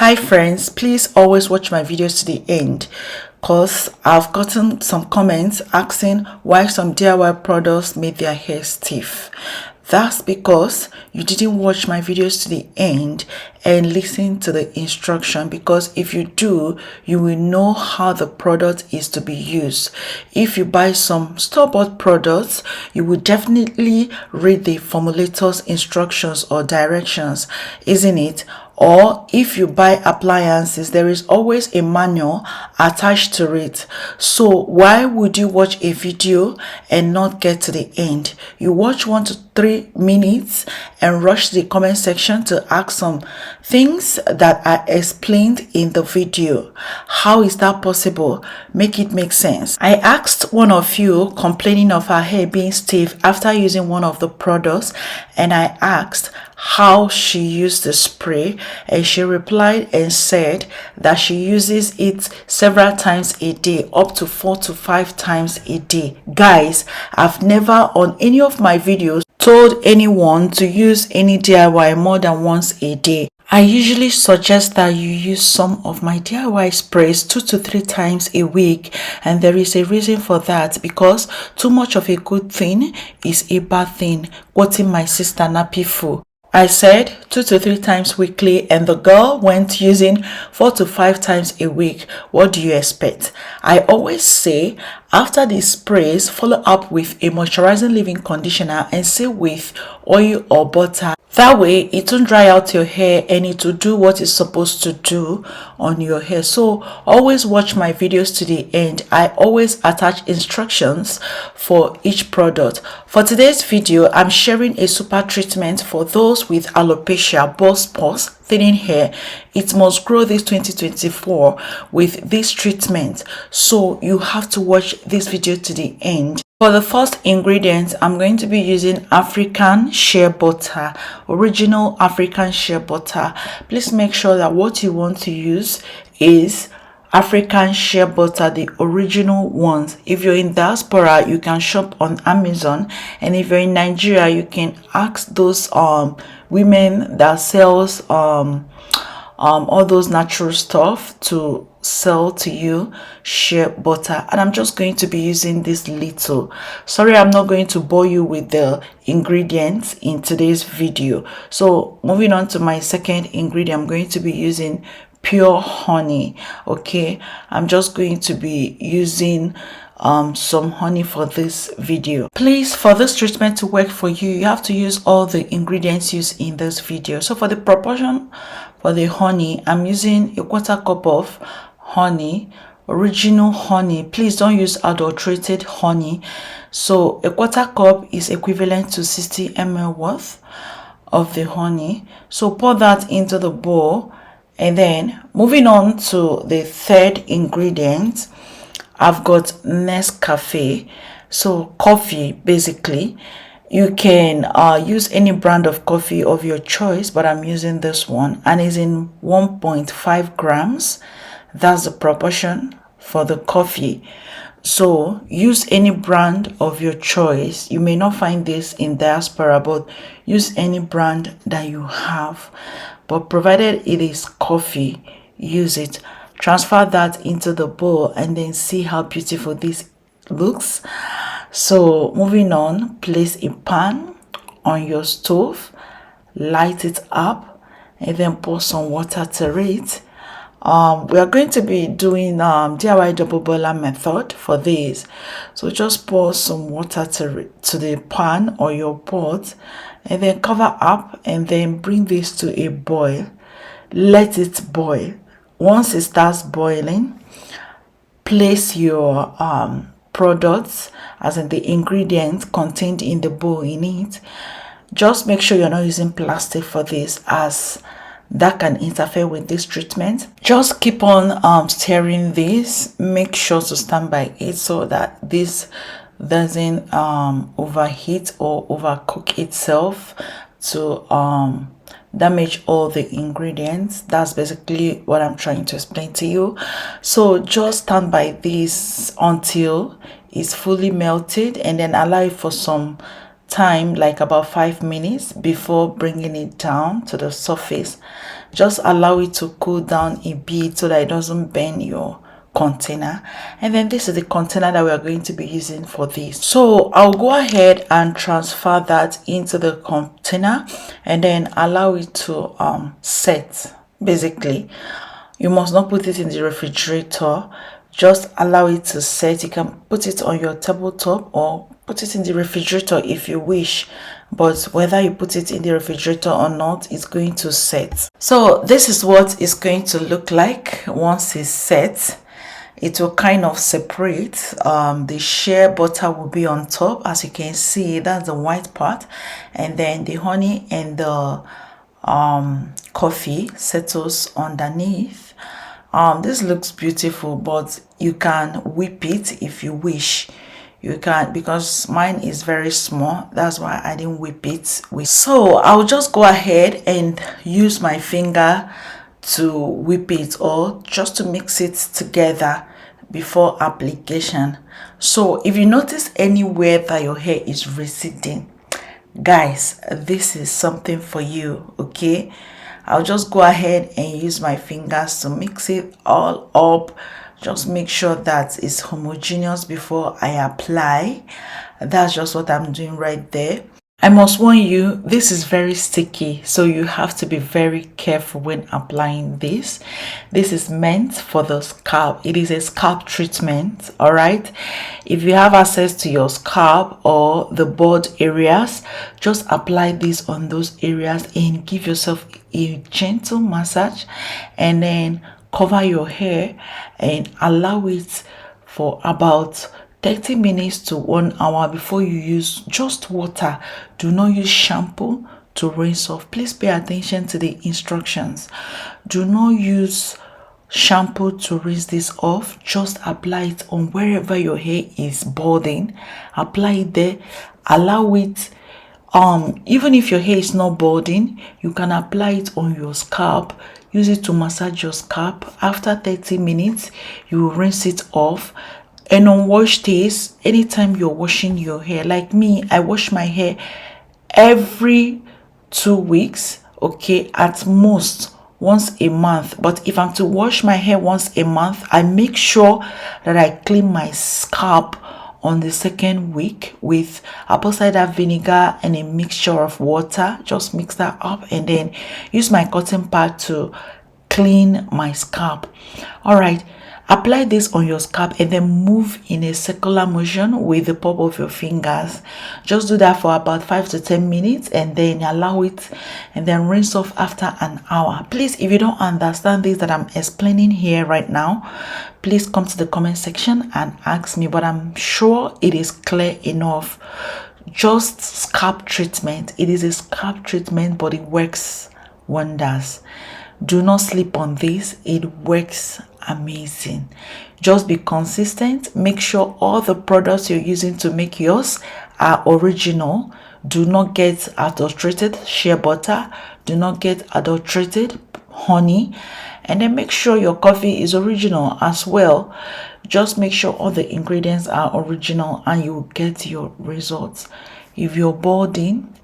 Hi friends, please always watch my videos to the end because I've gotten some comments asking why some DIY products made their hair stiff. That's because you didn't watch my videos to the end and listen to the instruction, because if you do, you will know how the product is to be used. If you buy some store-bought products, you will definitely read the formulator's instructions or directions, isn't it? Or if you buy appliances, there is always a manual attached to it. So why would you watch a video and not get to the end? You watch 1 to 3 minutes and rush the comment section to ask some things that are explained in the video. How is that possible? Make it make sense. I asked one of you complaining of her hair being stiff after using one of the products, and I asked how she used the spray, and she replied and said that she uses it several times a day, up to 4 to 5 times a day. Guys, I've never on any of my videos told anyone to use any DIY more than once a day. I usually suggest that you use some of my DIY sprays 2 to 3 times a week, and there is a reason for that, because too much of a good thing is a bad thing. Quoting my sister Napifu. I said 2 to 3 times weekly, and the girl went using 4 to 5 times a week. What do you expect? I always say after the sprays, follow up with a moisturizing leave-in conditioner and seal with oil or butter. That way it won't dry out your hair and it will do what it's supposed to do on your hair. So always watch my videos to the end. I always attach instructions for each product. For today's video, I'm sharing a super treatment for those with alopecia, bald spots, thinning hair. It must grow this 2024 with this treatment. So you have to watch this video to the end. For the first ingredient, I'm going to be using African shea butter, original African shea butter. Please make sure that what you want to use is African shea butter, the original ones. If you're in diaspora, you can shop on Amazon, and if you're in Nigeria, you can ask those women that sells all those natural stuff to sell to you shea butter. And I'm just going to be using this little. Sorry, I'm not going to bore you with the ingredients in today's video. So moving on to my second ingredient, I'm going to be using pure honey. Okay, I'm just going to be using some honey for this video. Please, for this treatment to work for you, you have to use all the ingredients used in this video. So for the proportion for the honey, I'm using a 1/4 cup of honey, original honey. Please don't use adulterated honey. So a 1/4 cup is equivalent to 60 ml worth of the honey. So pour that into the bowl. And then moving on to the third ingredient, I've got Nescafe, so coffee basically. You can use any brand of coffee of your choice, but I'm using this one, and it's in 1.5 grams. That's the proportion for the coffee. So use any brand of your choice. You may not find this in diaspora, but use any brand that you have. But provided it is coffee, use it. Transfer that into the bowl and then see how beautiful this looks. So moving on, place a pan on your stove, light it up, and then pour some water to it. We are going to be doing DIY double boiler method for this. So just pour some water to the pan or your pot, and then cover up, and then bring this to a boil. Let it boil. Once it starts boiling, place your products, as in the ingredients contained in the bowl, in it. Just make sure you're not using plastic for this, as that can interfere with this treatment. Just keep on stirring this. Make sure to stand by it so that this doesn't overheat or overcook itself to damage all the ingredients. That's basically what I'm trying to explain to you. So just stand by this until it's fully melted, and then allow it for some time, like about 5 minutes before bringing it down to the surface. Just allow it to cool down a bit so that it doesn't burn your container. And then this is the container that we are going to be using for this. So I'll go ahead and transfer that into the container and then allow it to set. Basically, you must not put it in the refrigerator, just allow it to set. You can put it on your tabletop or put it in the refrigerator if you wish, but whether you put it in the refrigerator or not, it's going to set. So this is what it's going to look like once it's set. It will kind of separate. The shea butter will be on top, as you can see. That's the white part, and then the honey and the coffee settles underneath. This looks beautiful, but you can whip it if you wish. You can, because mine is very small, that's why I didn't whip it. So I'll just go ahead and use my finger to whip it, or just to mix it together before application. So if you notice anywhere that your hair is receding, guys, this is something for you. Okay, I'll just go ahead and use my fingers to mix it all up. Just make sure that it's homogeneous before I apply. That's just what I'm doing right there. I must warn you, this is very sticky, so you have to be very careful when applying this. This is meant for the scalp. It is a scalp treatment, all right? If you have access to your scalp or the bald areas, just apply this on those areas and give yourself a gentle massage, and then cover your hair and allow it for about 30 minutes to 1 hour before you use just water. Do not use shampoo to rinse off. Please pay attention to the instructions. Do not use shampoo to rinse this off. Just apply it on wherever your hair is balding. Apply it there. Allow it. Even if your hair is not balding, you can apply it on your scalp. Use it to massage your scalp. After 30 minutes, you will rinse it off. And on wash days, anytime you're washing your hair, like me, I wash my hair every 2 weeks, okay, at most once a month. But if I'm to wash my hair once a month, I make sure that I clean my scalp on the second week with apple cider vinegar and a mixture of water. Just mix that up and then use my cotton pad to clean my scalp. All right, apply this on your scalp and then move in a circular motion with the pop of your fingers. Just do that for about 5 to 10 minutes and then allow it, and then rinse off after an hour. Please, if you don't understand this that I'm explaining here right now, please come to the comment section and ask me, but I'm sure it is clear enough. Just scalp treatment. It is a scalp treatment, but it works wonders. Do not sleep on this. It works amazing. Just be consistent. Make sure all the products you're using to make yours are original. Do not get adulterated shea butter. Do not get adulterated honey. And then make sure your coffee is original as well. Just make sure all the ingredients are original and you will get your results. If you're balding,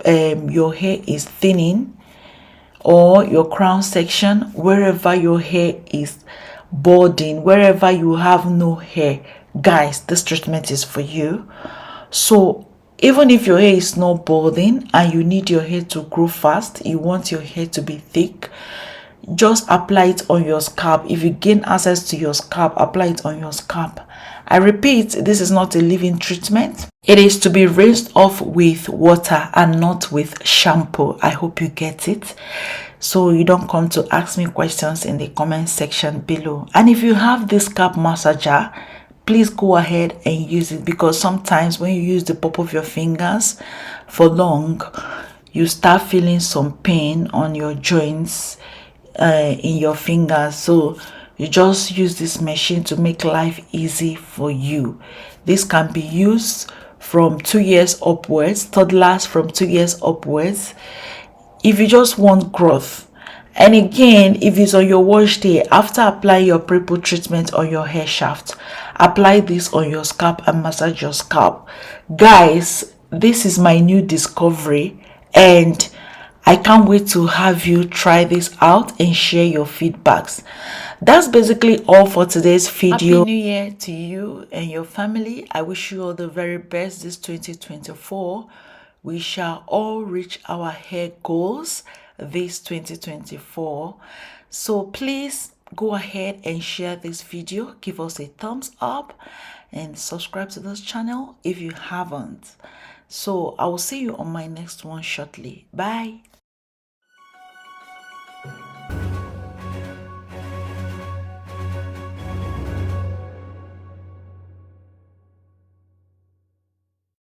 your hair is thinning, or your crown section, wherever your hair is balding, wherever you have no hair, guys, this treatment is for you. So even if your hair is not balding and you need your hair to grow fast, you want your hair to be thick, just apply it on your scalp. If you gain access to your scalp, apply it on your scalp. I repeat, this is not a leave-in treatment. It is to be rinsed off with water and not with shampoo. I hope you get it, so you don't come to ask me questions in the comment section below. And if you have this scalp massager, please go ahead and use it, because sometimes when you use the pop of your fingers for long, you start feeling some pain on your joints in your fingers. So you just use this machine to make life easy for you. This can be used from 2 years upwards, toddlers from 2 years upwards, if you just want growth. And again, if it's on your wash day, after applying your pre-poo treatment on your hair shaft, apply this on your scalp and massage your scalp. Guys, this is my new discovery, and I can't wait to have you try this out and share your feedbacks. That's basically all for today's video. Happy New Year to you and your family. I wish you all the very best this 2024. We shall all reach our hair goals this 2024. So please go ahead and share this video, give us a thumbs up, and subscribe to this channel if you haven't. So I will see you on my next one shortly. Bye.